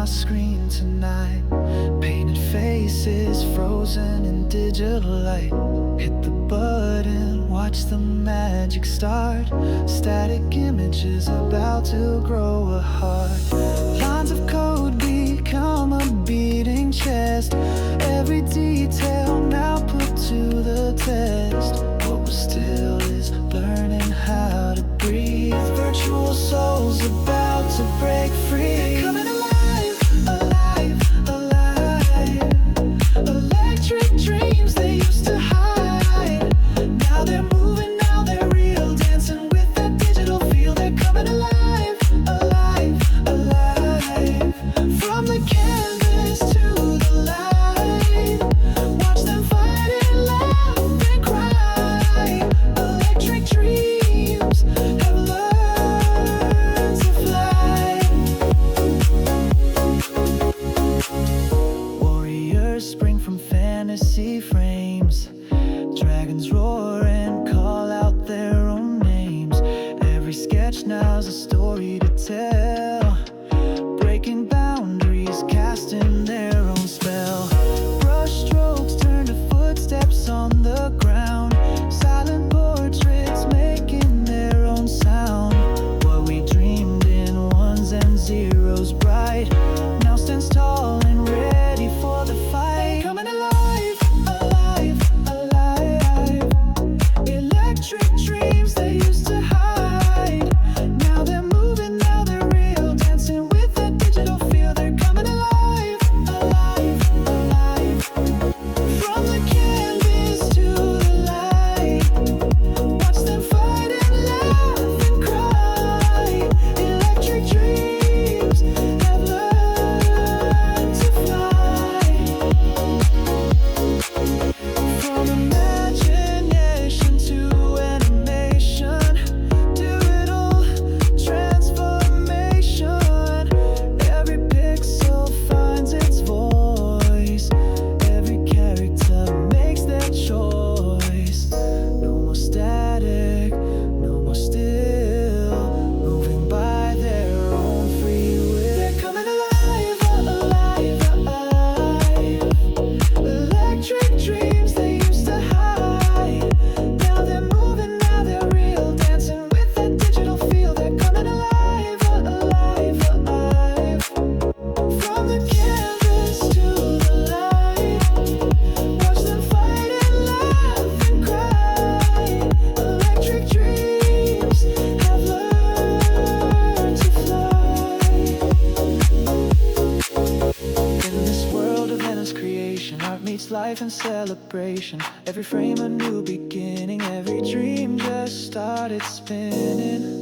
my screen tonight. Painted faces frozen in digital light. Hit the button, watch the magic start. Static images about to grow a heart. Lines of code become a beating chest. Every detail now put to the test. What was still is learning how to breathe. Virtual souls about to break free. They're coming alive, alive, alive. Electric dreams they used to hide. Now they're moving, now they're real. Dancing with that digital feel. They're coming alive, alive, alive. From the canvas to the light. Watch them fight and laugh and cry. Electric dreams have learned to fly. Warriors spring from fantasy frames. Dragons roar and call out their own names. Every sketch now's a story to tell. Breaking boundaries, casting their own spell. Brush strokes turn to footsteps on the ground. Silent portraits making their own sound. What we dreamed in ones and zeros bright now stands tall and ready for the fight. Coming alive, alive, alive. Electric dreams they used to hide. Now they're moving, now they're real. Dancing with that digital feel. They're coming alive, alive, alive. From the canvas to the light. Watch them fight and laugh and cry. Electric dreams have learned to fly. From imagination to animation, digital transformation. Every pixel finds its voice. Every character makes their choice. No more static, no more still. Moving by their own free will. They're coming alive, alive, alive. Electric dreams they used to hide. Now they're moving, now they're real. Dancing with that digital feel. They're coming alive, alive, alive. From the canvas to the light. Watch them fight and laugh and cry. Electric dreams have learned to fly. In this world of endless creation, art meets life and celebration. Every frame a new beginning, every dream just started spinning.